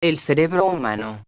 El cerebro humano.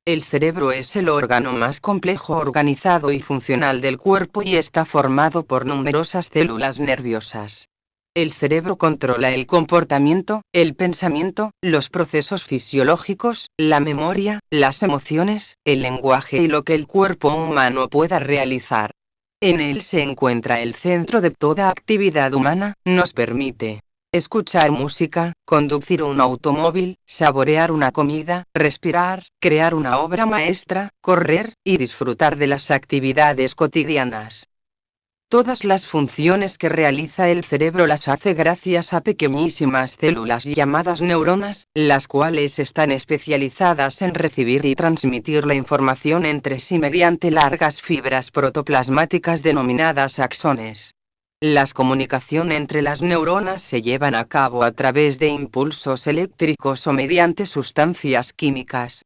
El cerebro es el órgano más complejo, organizado y funcional del cuerpo y está formado por numerosas células nerviosas. El cerebro controla el comportamiento, el pensamiento, los procesos fisiológicos, la memoria, las emociones, el lenguaje y lo que el cuerpo humano pueda realizar. En él se encuentra el centro de toda actividad humana, nos permite escuchar música, conducir un automóvil, saborear una comida, respirar, crear una obra maestra, correr, y disfrutar de las actividades cotidianas. Todas las funciones que realiza el cerebro las hace gracias a pequeñísimas células llamadas neuronas, las cuales están especializadas en recibir y transmitir la información entre sí mediante largas fibras protoplasmáticas denominadas axones. Las comunicación entre las neuronas se llevan a cabo a través de impulsos eléctricos o mediante sustancias químicas.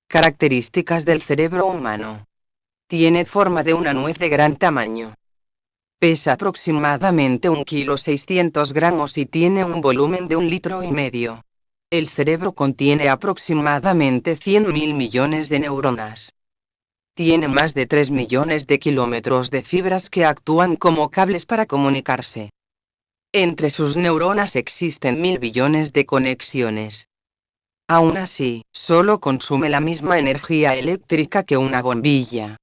Características del cerebro humano. Tiene forma de una nuez de gran tamaño. Pesa aproximadamente 1,6 kg y tiene un volumen de 1,5 litros. El cerebro contiene aproximadamente 100.000 millones de neuronas. Tiene más de 3 millones de kilómetros de fibras que actúan como cables para comunicarse. Entre sus neuronas existen 1.000 billones de conexiones. Aún así, solo consume la misma energía eléctrica que una bombilla.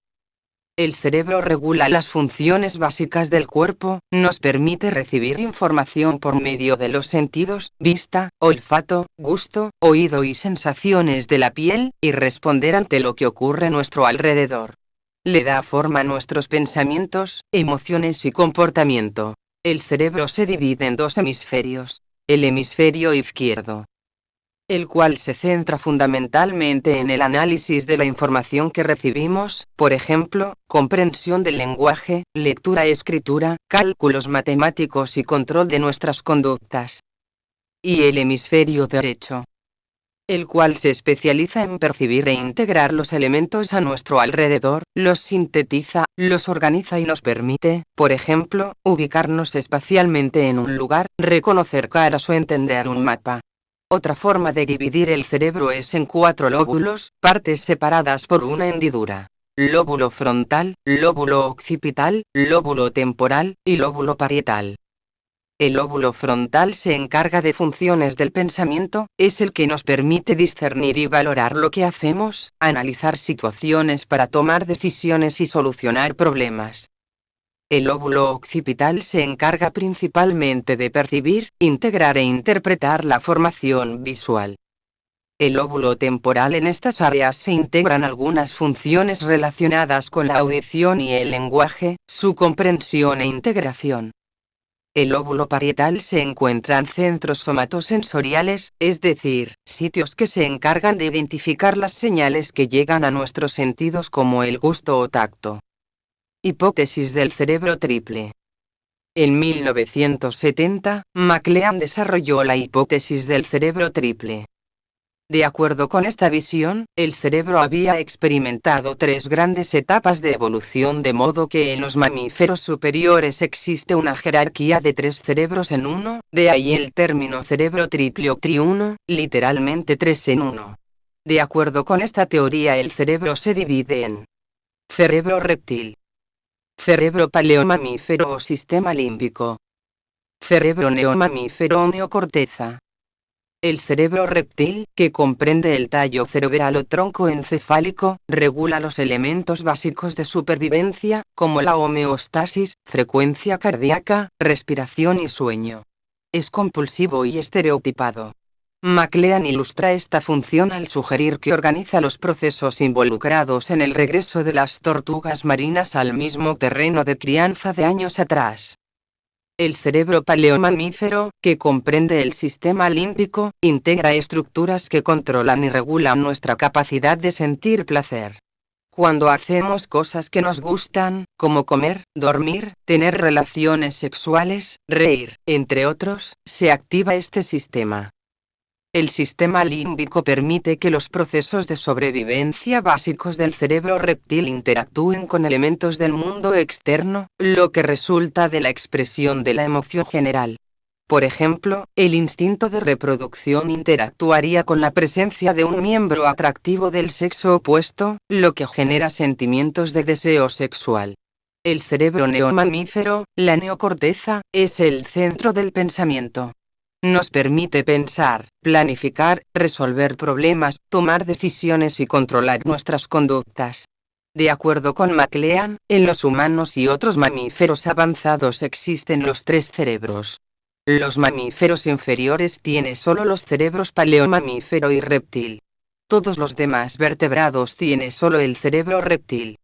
El cerebro regula las funciones básicas del cuerpo, nos permite recibir información por medio de los sentidos, vista, olfato, gusto, oído y sensaciones de la piel, y responder ante lo que ocurre a nuestro alrededor. Le da forma a nuestros pensamientos, emociones y comportamiento. El cerebro se divide en dos hemisferios. El hemisferio izquierdo, el cual se centra fundamentalmente en el análisis de la información que recibimos, por ejemplo, comprensión del lenguaje, lectura-escritura, cálculos matemáticos y control de nuestras conductas. Y el hemisferio derecho, el cual se especializa en percibir e integrar los elementos a nuestro alrededor, los sintetiza, los organiza y nos permite, por ejemplo, ubicarnos espacialmente en un lugar, reconocer caras o entender un mapa. Otra forma de dividir el cerebro es en 4 lóbulos, partes separadas por una hendidura. Lóbulo frontal, lóbulo occipital, lóbulo temporal, y lóbulo parietal. El lóbulo frontal se encarga de funciones del pensamiento, es el que nos permite discernir y valorar lo que hacemos, analizar situaciones para tomar decisiones y solucionar problemas. El lóbulo occipital se encarga principalmente de percibir, integrar e interpretar la información visual. El lóbulo temporal. En estas áreas se integran algunas funciones relacionadas con la audición y el lenguaje, su comprensión e integración. El lóbulo parietal se encuentran centros somatosensoriales, es decir, sitios que se encargan de identificar las señales que llegan a nuestros sentidos como el gusto o tacto. Hipótesis del cerebro triple. En 1970, MacLean desarrolló la hipótesis del cerebro triple. De acuerdo con esta visión, el cerebro había experimentado 3 grandes etapas de evolución, de modo que en los mamíferos superiores existe una jerarquía de 3 cerebros en uno, de ahí el término cerebro triple o tri-1, literalmente 3 en 1. De acuerdo con esta teoría, el cerebro se divide en cerebro reptil, cerebro paleomamífero o sistema límbico, cerebro neomamífero o neocorteza. El cerebro reptil, que comprende el tallo cerebral o tronco encefálico, regula los elementos básicos de supervivencia, como la homeostasis, frecuencia cardíaca, respiración y sueño. Es compulsivo y estereotipado. MacLean ilustra esta función al sugerir que organiza los procesos involucrados en el regreso de las tortugas marinas al mismo terreno de crianza de años atrás. El cerebro paleomamífero, que comprende el sistema límbico, integra estructuras que controlan y regulan nuestra capacidad de sentir placer. Cuando hacemos cosas que nos gustan, como comer, dormir, tener relaciones sexuales, reír, entre otros, se activa este sistema. El sistema límbico permite que los procesos de sobrevivencia básicos del cerebro reptil interactúen con elementos del mundo externo, lo que resulta de la expresión de la emoción general. Por ejemplo, el instinto de reproducción interactuaría con la presencia de un miembro atractivo del sexo opuesto, lo que genera sentimientos de deseo sexual. El cerebro neomamífero, la neocorteza, es el centro del pensamiento. Nos permite pensar, planificar, resolver problemas, tomar decisiones y controlar nuestras conductas. De acuerdo con McLean, en los humanos y otros mamíferos avanzados existen los tres cerebros. Los mamíferos inferiores tienen solo los cerebros paleomamífero y reptil. Todos los demás vertebrados tienen solo el cerebro reptil.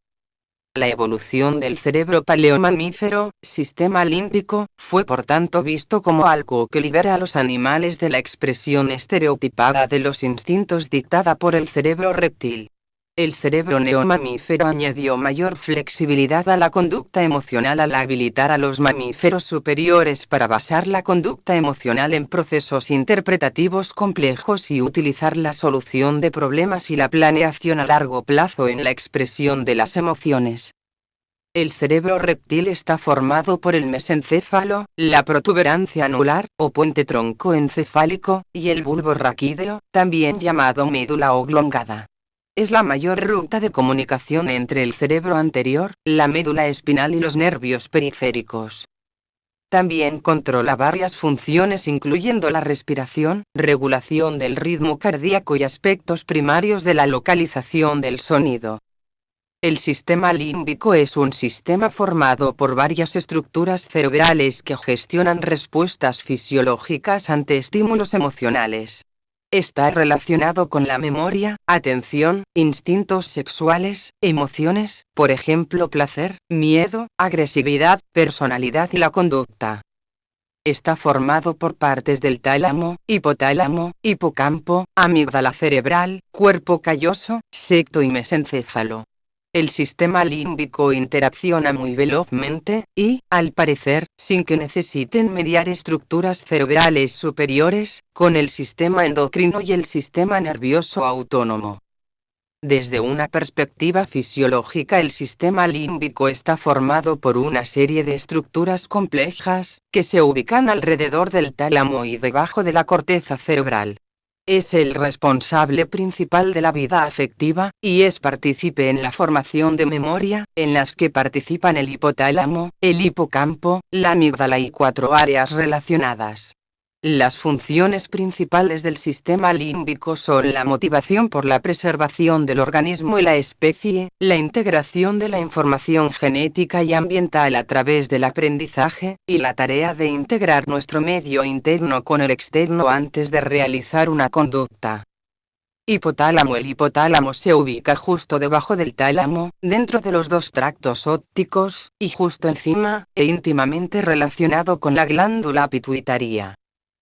La evolución del cerebro paleomamífero, sistema límbico, fue por tanto visto como algo que libera a los animales de la expresión estereotipada de los instintos dictada por el cerebro reptil. El cerebro neomamífero añadió mayor flexibilidad a la conducta emocional al habilitar a los mamíferos superiores para basar la conducta emocional en procesos interpretativos complejos y utilizar la solución de problemas y la planeación a largo plazo en la expresión de las emociones. El cerebro reptil está formado por el mesencéfalo, la protuberancia anular, o puente troncoencefálico, y el bulbo raquídeo, también llamado médula oblongada. Es la mayor ruta de comunicación entre el cerebro anterior, la médula espinal y los nervios periféricos. También controla varias funciones incluyendo la respiración, regulación del ritmo cardíaco y aspectos primarios de la localización del sonido. El sistema límbico es un sistema formado por varias estructuras cerebrales que gestionan respuestas fisiológicas ante estímulos emocionales. Está relacionado con la memoria, atención, instintos sexuales, emociones, por ejemplo placer, miedo, agresividad, personalidad y la conducta. Está formado por partes del tálamo, hipotálamo, hipocampo, amígdala cerebral, cuerpo calloso, septo y mesencéfalo. El sistema límbico interacciona muy velozmente, y, al parecer, sin que necesiten mediar estructuras cerebrales superiores, con el sistema endocrino y el sistema nervioso autónomo. Desde una perspectiva fisiológica, el sistema límbico está formado por una serie de estructuras complejas, que se ubican alrededor del tálamo y debajo de la corteza cerebral. Es el responsable principal de la vida afectiva, y es partícipe en la formación de memoria, en las que participan el hipotálamo, el hipocampo, la amígdala y 4 áreas relacionadas. Las funciones principales del sistema límbico son la motivación por la preservación del organismo y la especie, la integración de la información genética y ambiental a través del aprendizaje, y la tarea de integrar nuestro medio interno con el externo antes de realizar una conducta. Hipotálamo. El hipotálamo se ubica justo debajo del tálamo, dentro de los dos tractos ópticos, y justo encima, e íntimamente relacionado con la glándula pituitaria.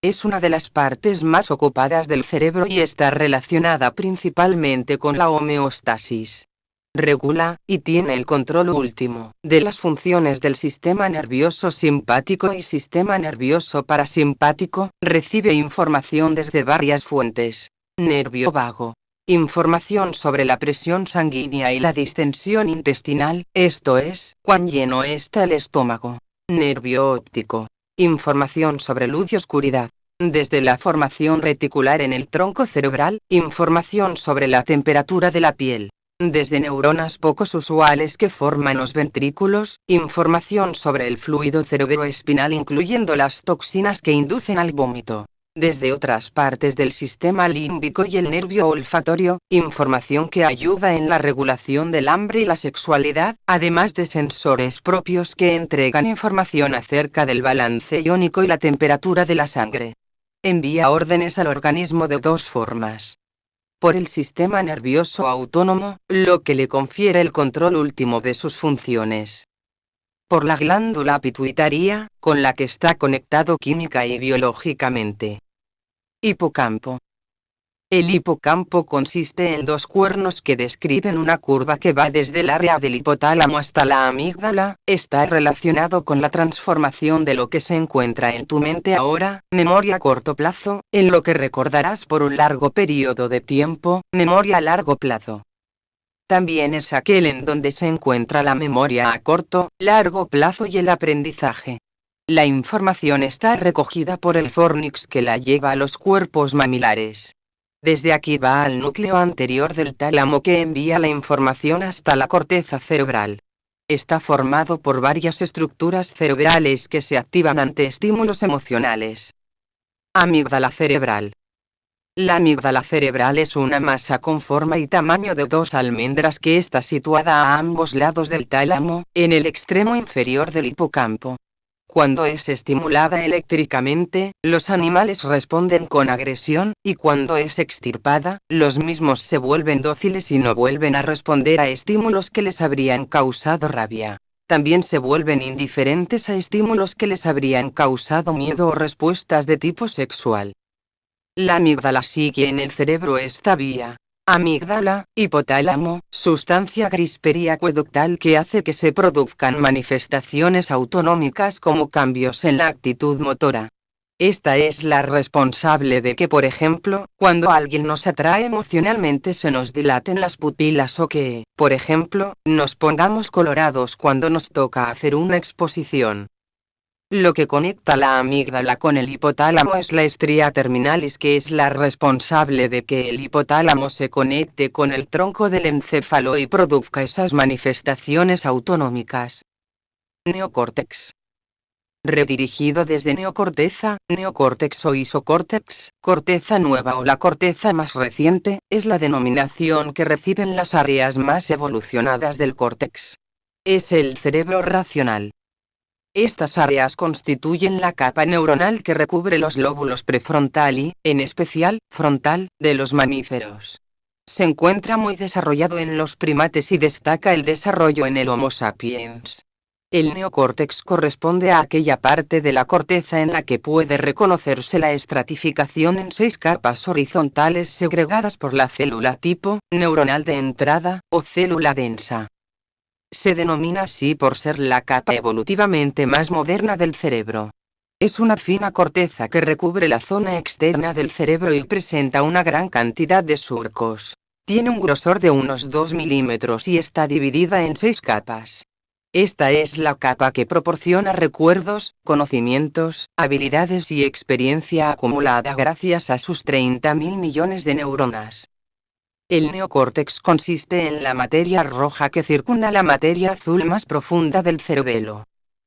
Es una de las partes más ocupadas del cerebro y está relacionada principalmente con la homeostasis. Regula, y tiene el control último, de las funciones del sistema nervioso simpático y sistema nervioso parasimpático, recibe información desde varias fuentes. Nervio vago. Información sobre la presión sanguínea y la distensión intestinal, esto es, cuán lleno está el estómago. Nervio óptico. Información sobre luz y oscuridad. Desde la formación reticular en el tronco cerebral, información sobre la temperatura de la piel. Desde neuronas pocos usuales que forman los ventrículos, información sobre el fluido cerebroespinal incluyendo las toxinas que inducen al vómito. Desde otras partes del sistema límbico y el nervio olfatorio, información que ayuda en la regulación del hambre y la sexualidad, además de sensores propios que entregan información acerca del balance iónico y la temperatura de la sangre. Envía órdenes al organismo de dos formas. Por el sistema nervioso autónomo, lo que le confiere el control último de sus funciones. Por la glándula pituitaria, con la que está conectado química y biológicamente. Hipocampo. El hipocampo consiste en dos cuernos que describen una curva que va desde el área del hipotálamo hasta la amígdala. Está relacionado con la transformación de lo que se encuentra en tu mente ahora, memoria a corto plazo, en lo que recordarás por un largo periodo de tiempo, memoria a largo plazo. También es aquel en donde se encuentra la memoria a corto, largo plazo y el aprendizaje. La información está recogida por el fornix que la lleva a los cuerpos mamilares. Desde aquí va al núcleo anterior del tálamo que envía la información hasta la corteza cerebral. Está formado por varias estructuras cerebrales que se activan ante estímulos emocionales. Amígdala cerebral. La amígdala cerebral es una masa con forma y tamaño de dos almendras que está situada a ambos lados del tálamo, en el extremo inferior del hipocampo. Cuando es estimulada eléctricamente, los animales responden con agresión, y cuando es extirpada, los mismos se vuelven dóciles y no vuelven a responder a estímulos que les habrían causado rabia. También se vuelven indiferentes a estímulos que les habrían causado miedo o respuestas de tipo sexual. La amígdala sigue en el cerebro esta vía. Amígdala, hipotálamo, sustancia gris periacueductal que hace que se produzcan manifestaciones autonómicas como cambios en la actitud motora. Esta es la responsable de que, por ejemplo, cuando alguien nos atrae emocionalmente se nos dilaten las pupilas o que, por ejemplo, nos pongamos colorados cuando nos toca hacer una exposición. Lo que conecta la amígdala con el hipotálamo es la estría terminalis, que es la responsable de que el hipotálamo se conecte con el tronco del encéfalo y produzca esas manifestaciones autonómicas. Neocórtex. Redirigido desde neocorteza, neocórtex o isocórtex, corteza nueva o la corteza más reciente, es la denominación que reciben las áreas más evolucionadas del córtex. Es el cerebro racional. Estas áreas constituyen la capa neuronal que recubre los lóbulos prefrontal y, en especial, frontal, de los mamíferos. Se encuentra muy desarrollado en los primates y destaca el desarrollo en el Homo sapiens. El neocórtex corresponde a aquella parte de la corteza en la que puede reconocerse la estratificación en 6 capas horizontales segregadas por la célula tipo neuronal de entrada, o célula densa. Se denomina así por ser la capa evolutivamente más moderna del cerebro. Es una fina corteza que recubre la zona externa del cerebro y presenta una gran cantidad de surcos. Tiene un grosor de unos 2 milímetros y está dividida en 6 capas. Esta es la capa que proporciona recuerdos, conocimientos, habilidades y experiencia acumulada gracias a sus 30.000 millones de neuronas. El neocórtex consiste en la materia roja que circunda la materia azul más profunda del cerebelo.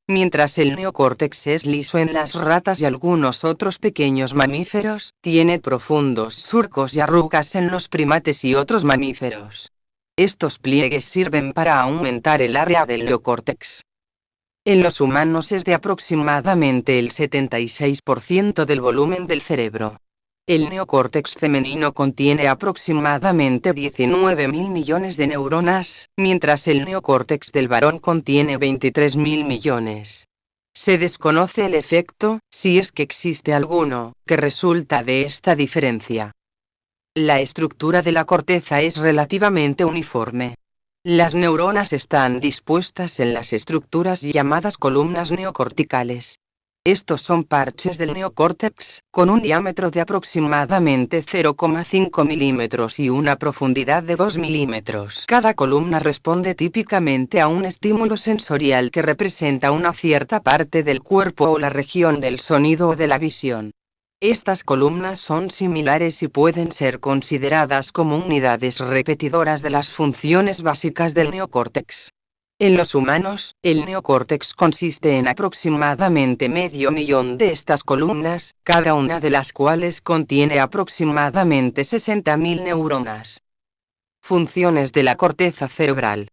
Mientras el neocórtex es liso en las ratas y algunos otros pequeños mamíferos, tiene profundos surcos y arrugas en los primates y otros mamíferos. Estos pliegues sirven para aumentar el área del neocórtex. En los humanos es de aproximadamente el 76% del volumen del cerebro. El neocórtex femenino contiene aproximadamente 19.000 millones de neuronas, mientras el neocórtex del varón contiene 23.000 millones. Se desconoce el efecto, si es que existe alguno, que resulta de esta diferencia. La estructura de la corteza es relativamente uniforme. Las neuronas están dispuestas en las estructuras llamadas columnas neocorticales. Estos son parches del neocórtex, con un diámetro de aproximadamente 0,5 milímetros y una profundidad de 2 milímetros. Cada columna responde típicamente a un estímulo sensorial que representa una cierta parte del cuerpo o la región del sonido o de la visión. Estas columnas son similares y pueden ser consideradas como unidades repetidoras de las funciones básicas del neocórtex. En los humanos, el neocórtex consiste en aproximadamente 500.000 de estas columnas, cada una de las cuales contiene aproximadamente 60.000 neuronas. Funciones de la corteza cerebral.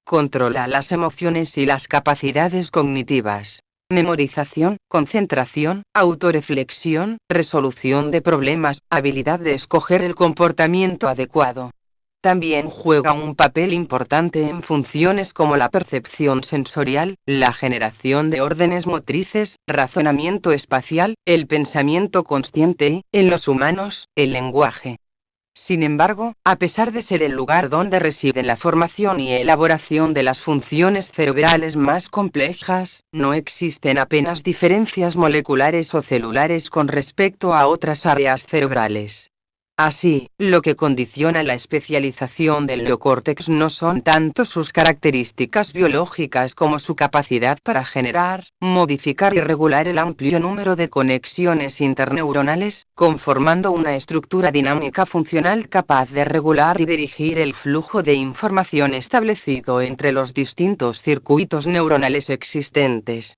Controla las emociones y las capacidades cognitivas. Memorización, concentración, autoreflexión, resolución de problemas, habilidad de escoger el comportamiento adecuado. También juega un papel importante en funciones como la percepción sensorial, la generación de órdenes motrices, razonamiento espacial, el pensamiento consciente y, en los humanos, el lenguaje. Sin embargo, a pesar de ser el lugar donde reside la formación y elaboración de las funciones cerebrales más complejas, no existen apenas diferencias moleculares o celulares con respecto a otras áreas cerebrales. Así, lo que condiciona la especialización del neocórtex no son tanto sus características biológicas como su capacidad para generar, modificar y regular el amplio número de conexiones interneuronales, conformando una estructura dinámica funcional capaz de regular y dirigir el flujo de información establecido entre los distintos circuitos neuronales existentes.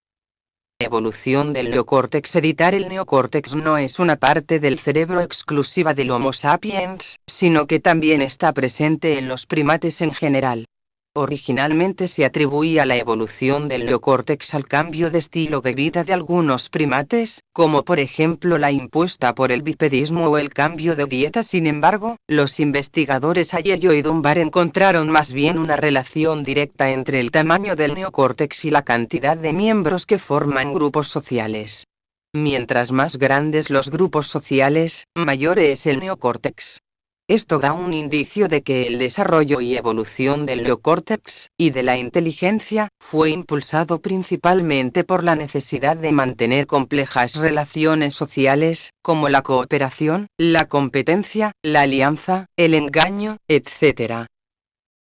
Evolución del neocórtex. Editar el neocórtex no es una parte del cerebro exclusiva del Homo sapiens, sino que también está presente en los primates en general. Originalmente se atribuía la evolución del neocórtex al cambio de estilo de vida de algunos primates, como por ejemplo la impuesta por el bipedismo o el cambio de dieta. Sin embargo, los investigadores Aiello y Dunbar encontraron más bien una relación directa entre el tamaño del neocórtex y la cantidad de miembros que forman grupos sociales. Mientras más grandes los grupos sociales, mayor es el neocórtex. Esto da un indicio de que el desarrollo y evolución del neocórtex, y de la inteligencia, fue impulsado principalmente por la necesidad de mantener complejas relaciones sociales, como la cooperación, la competencia, la alianza, el engaño, etc.